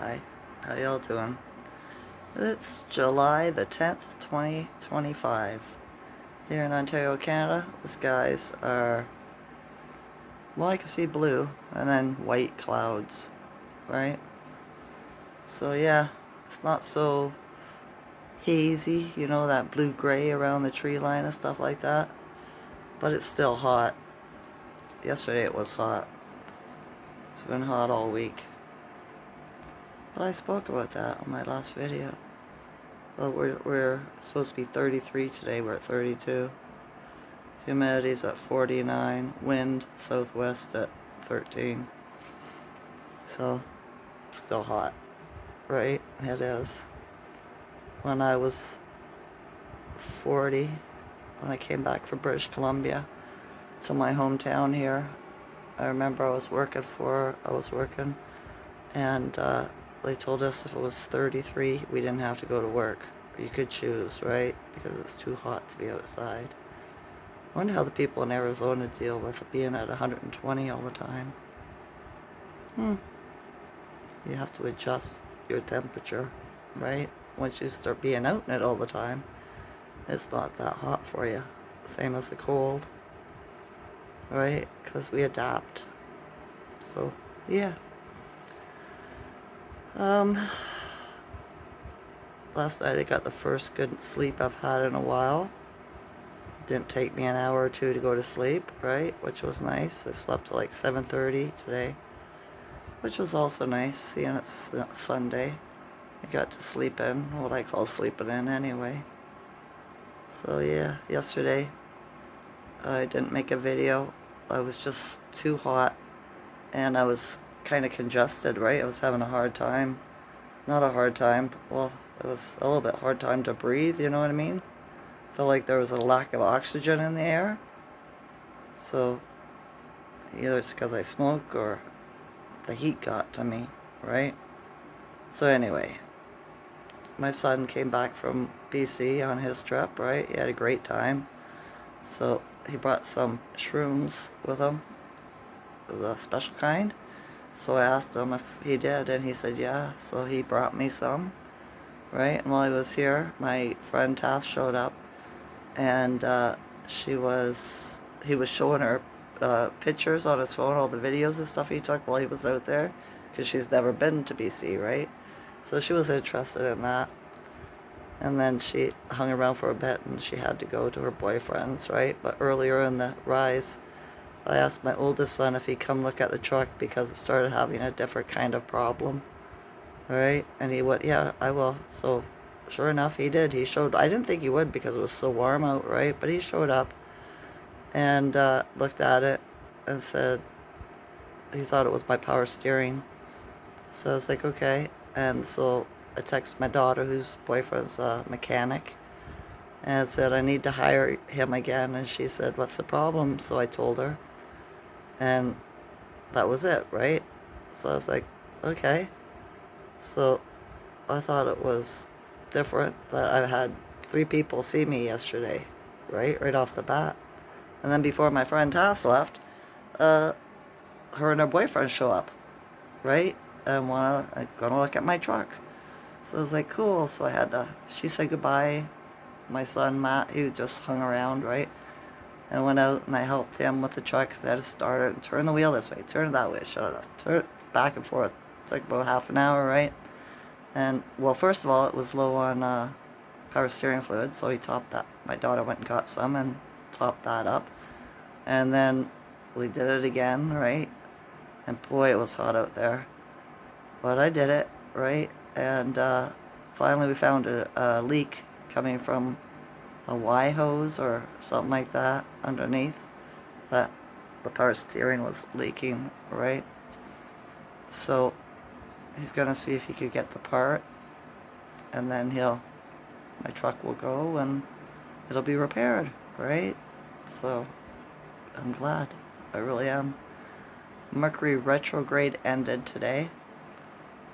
Hi, how y'all doing? It's July the 10th, 2025. Here in Ontario, Canada, the skies are, well, I can see blue and then white clouds, right? So yeah, it's not so hazy, you know, that blue-gray around the tree line and stuff like that. But it's still hot. Yesterday it was hot. It's been hot all week. But I spoke about that on my last video. Well, we're supposed to be 33 today. We're at 32. Humidity's at 49. Wind southwest at 13. So, still hot, right? It is. When I was 40, when I came back from British Columbia to my hometown here, I remember I was working, and they told us if it was 33, we didn't have to go to work. You could choose, right? Because it's too hot to be outside. I wonder how the people in Arizona deal with it being at 120 all the time. You have to adjust your temperature, right? Once you start being out in it all the time, it's not that hot for you. Same as the cold, right? Because we adapt. So, yeah. Last night I got the first good sleep I've had in a while. It didn't take me an hour or two to go to sleep, right? Which was nice. I slept till like 7:30 today, which was also nice, seeing it's Sunday. I got to sleep in, what I call sleeping in anyway. So yeah, yesterday I didn't make a video. I was just too hot, and I was kind of congested, right? I was having a hard time. Not a hard time, well, it was a little bit hard time to breathe, you know what I mean? Felt like there was a lack of oxygen in the air. So either it's because I smoke or the heat got to me, right? So anyway, my son came back from BC on his trip, right? He had a great time. So he brought some shrooms with him, the special kind. So I asked him if he did, and he said yeah. So he brought me some, right? And while he was here, my friend Tass showed up, and he was showing her pictures on his phone, all the videos and stuff he took while he was out there, because she's never been to BC, right? So she was interested in that. And then she hung around for a bit, and she had to go to her boyfriend's, right? But earlier in the rise, I asked my oldest son if he'd come look at the truck because it started having a different kind of problem, right? And he went, yeah, I will. So sure enough, he did. He showed. I didn't think he would because it was so warm out, right? But he showed up and looked at it and said he thought it was my power steering. So I was like, okay. And so I texted my daughter, whose boyfriend's a mechanic, and said I need to hire him again. And she said, what's the problem? So I told her, and that was it, right? So I was like, okay. So I thought it was different that I had 3 people see me yesterday, right off the bat. And then before my friend Tass left, her and her boyfriend show up, right? And gonna look at my truck. So I was like, cool. So she said goodbye. My son Matt, he just hung around, right? And I went out and I helped him with the truck. I had to start it and turn the wheel this way, turn it that way, shut it up, turn it back and forth. It took about half an hour, right? And, well, first of all, it was low on power steering fluid, so he topped that. My daughter went and got some and topped that up. And then we did it again, right? And boy, it was hot out there. But I did it, right? And finally we found a leak coming from a Y hose or something like that underneath, that the power steering was leaking, right? So he's gonna see if he could get the part, and then my truck will go and it'll be repaired, right? So I'm glad, I really am. Mercury retrograde ended today,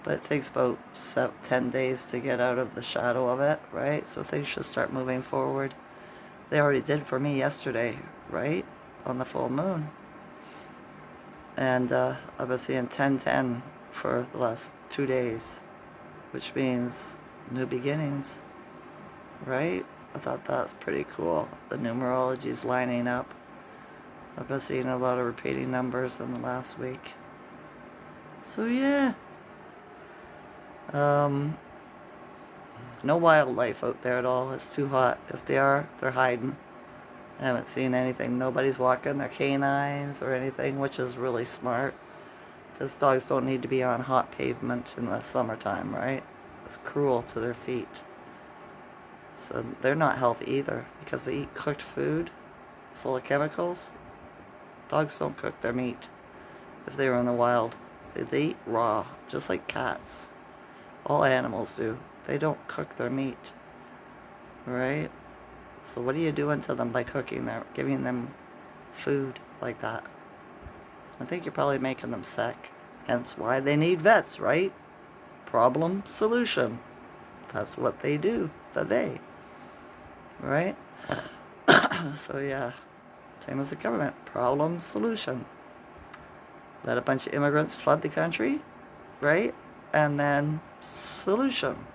but it takes about 10 days to get out of the shadow of it, right? So things should start moving forward. They already did for me yesterday, right? On the full moon. And I've been seeing 1010 for the last 2 days, which means new beginnings, right? I thought that was pretty cool. The numerology's lining up. I've been seeing a lot of repeating numbers in the last week. So yeah. No wildlife out there at all. It's too hot. If they are, they're hiding. I haven't seen anything. Nobody's walking their canines or anything, which is really smart. Because dogs don't need to be on hot pavement in the summertime, right? It's cruel to their feet. So they're not healthy either because they eat cooked food full of chemicals. Dogs don't cook their meat if they were in the wild. They eat raw, just like cats. All animals do. They don't cook their meat, right? So what are you doing to them by cooking them, giving them food like that? I think you're probably making them sick. Hence why they need vets, right? Problem, solution. That's what they do, right? So yeah, same as the government. Problem, solution. Let a bunch of immigrants flood the country, right? And then solution.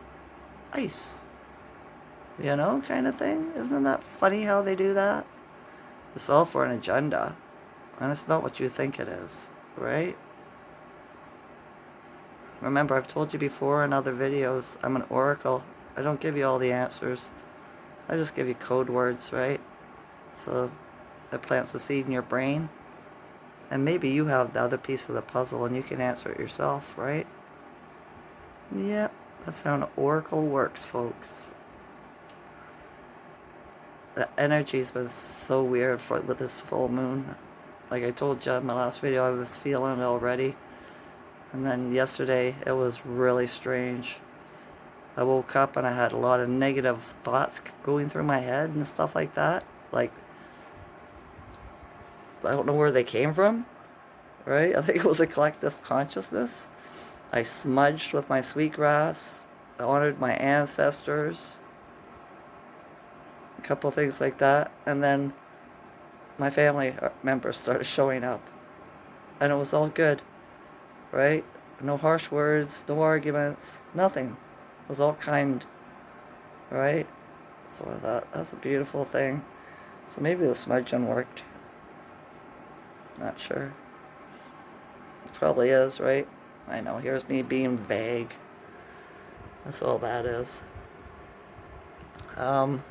ICE. You know, kind of thing. Isn't that funny how they do that? It's all for an agenda. And it's not what you think it is, right? Remember, I've told you before in other videos, I'm an oracle. I don't give you all the answers. I just give you code words, right? So it plants a seed in your brain. And maybe you have the other piece of the puzzle and you can answer it yourself, right? Yep, that's how an oracle works, folks. The energy's been so weird with this full moon. Like I told you in my last video, I was feeling it already. And then yesterday, it was really strange. I woke up and I had a lot of negative thoughts going through my head and stuff like that. Like, I don't know where they came from, right? I think it was a collective consciousness. I smudged with my sweetgrass. I honored my ancestors. A couple things like that. And then my family members started showing up. And it was all good, right? No harsh words, no arguments, nothing. It was all kind, right? So I thought, that's a beautiful thing. So maybe the smudging worked. Not sure. It probably is, right? I know, here's me being vague. That's all that is. I've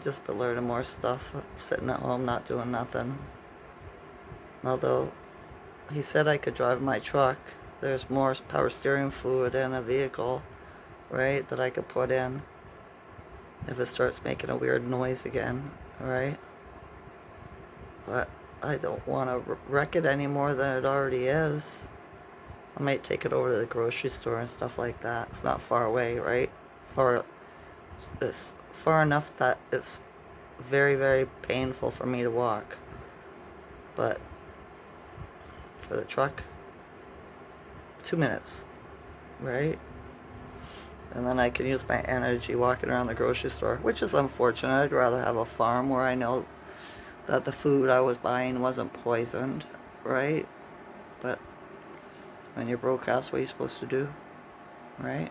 just been learning more stuff, sitting at home, not doing nothing. Although, he said I could drive my truck. There's more power steering fluid in a vehicle, right, that I could put in if it starts making a weird noise again, right? But I don't want to wreck it any more than it already is. I might take it over to the grocery store and stuff like that. It's not far away, right? It's far enough that it's very, very painful for me to walk. But for the truck, 2 minutes, right? And then I can use my energy walking around the grocery store, which is unfortunate. I'd rather have a farm where I know that the food I was buying wasn't poisoned, right? But when you're broke, that's what you're supposed to do, right?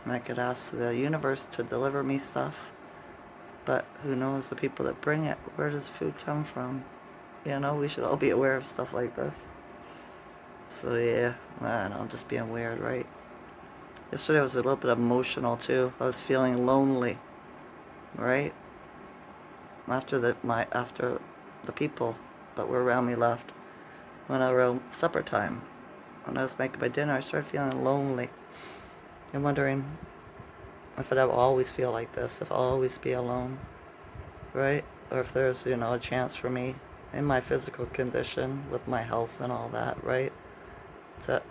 And I could ask the universe to deliver me stuff, but who knows the people that bring it? Where does food come from? You know, we should all be aware of stuff like this. So yeah, I don't know, I'm just being weird, right? Yesterday was a little bit emotional too. I was feeling lonely, right? After the people that were around me left, when around supper time, when I was making my dinner, I started feeling lonely and wondering if I'd always feel like this, if I'll always be alone, right? Or if there's, you know, a chance for me in my physical condition with my health and all that, right? To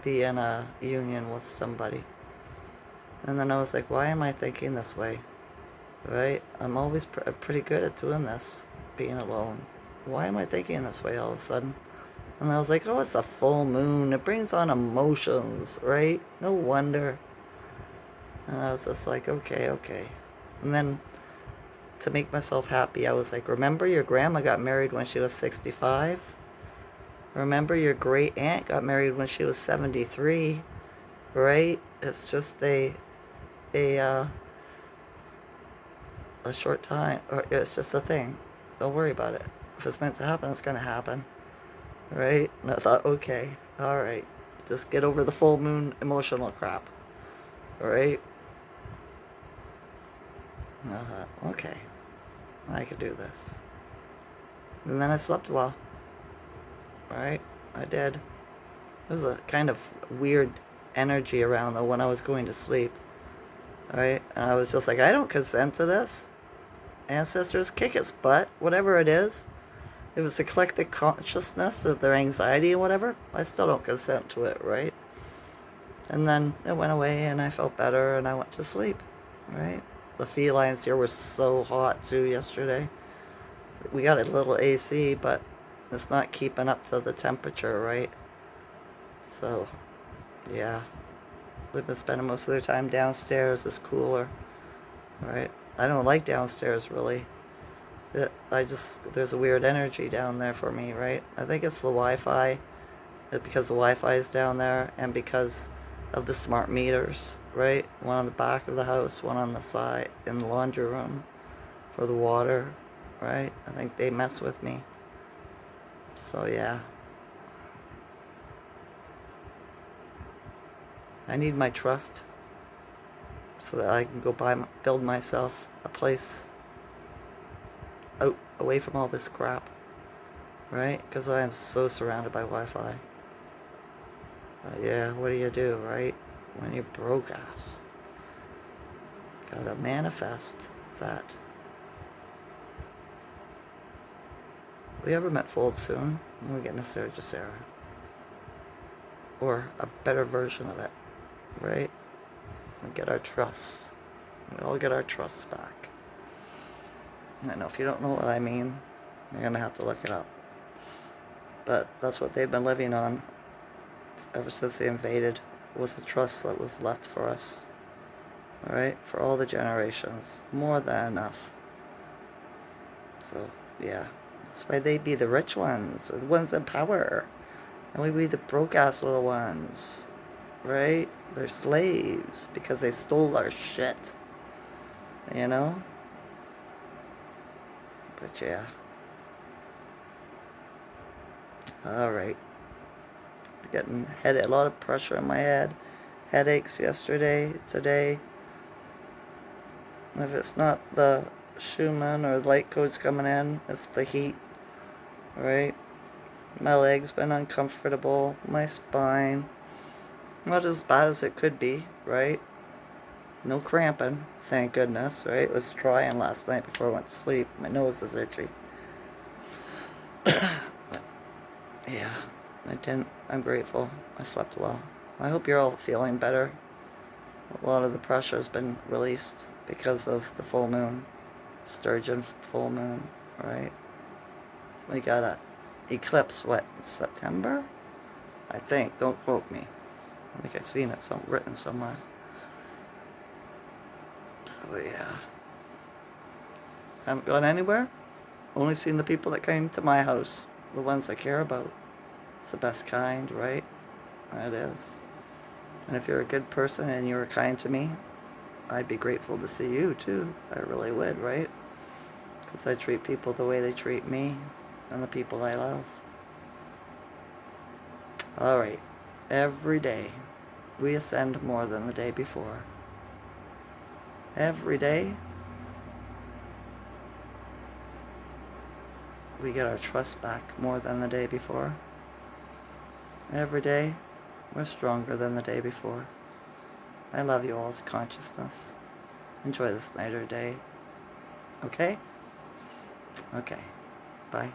be in a union with somebody. And then I was like, why am I thinking this way? Right? I'm always pretty good at doing this, being alone. Why am I thinking this way all of a sudden? And I was like, oh, it's a full moon. It brings on emotions, right? No wonder. And I was just like, okay. And then to make myself happy, I was like, remember your grandma got married when she was 65? Remember your great aunt got married when she was 73, right? It's just a short time, or it's just a thing. Don't worry about it. If it's meant to happen, it's gonna happen, right? And I thought, okay, all right, just get over the full moon emotional crap, all right? And I thought, okay, I could do this. And then I slept well, right? I did. There was a kind of weird energy around though when I was going to sleep, right? And I was just like, I don't consent to this. Ancestors, kick its butt, whatever it is. If it's a collective consciousness of their anxiety and whatever, I still don't consent to it, right? And then it went away and I felt better and I went to sleep, right? The felines here were so hot too yesterday. We got a little AC, but it's not keeping up to the temperature, right? So, yeah. They've been spending most of their time downstairs. It's cooler, right? I don't like downstairs really. There's a weird energy down there for me, right? I think it's the Wi-Fi, because the Wi-Fi is down there, and because of the smart meters, right? One on the back of the house, one on the side in the laundry room for the water, right? I think they mess with me. So yeah. I need my trust so that I can go build myself a place out away from all this crap, right? Because I am so surrounded by Wi-Fi. Yeah, what do you do, right? When you're broke ass, gotta manifest that. The government folds soon. We're getting a Sergio Sarah, or a better version of it, right? We get our trust. We all get our trusts back. I know if you don't know what I mean, you're gonna have to look it up. But that's what they've been living on ever since they invaded, was the trust that was left for us. Alright? For all the generations. More than enough. So, yeah. That's why they be the rich ones, or the ones in power. And we be the broke ass little ones. Right? They're slaves because they stole our shit. You know? But yeah. Alright. Getting a lot of pressure in my head. Headaches yesterday, today. If it's not the Schumann or the light codes coming in, it's the heat. Right? My legs been uncomfortable. My spine. Not as bad as it could be, right? No cramping, thank goodness, right? It was trying last night before I went to sleep. My nose is itchy. But, yeah, I'm grateful. I slept well. I hope you're all feeling better. A lot of the pressure has been released because of the full moon. Sturgeon full moon, right? We got a eclipse, what, September? I think, don't quote me. I think I've seen it written somewhere. So yeah. Haven't gone anywhere. Only seen the people that came to my house. The ones I care about. It's the best kind, right? It is. And if you're a good person and you were kind to me, I'd be grateful to see you too. I really would, right? Because I treat people the way they treat me and the people I love. Alright. Every day we ascend more than the day before. Every day we get our trust back more than the day before. Every day we're stronger than the day before. I love you all's consciousness. Enjoy this night or day. Okay? Okay. Bye.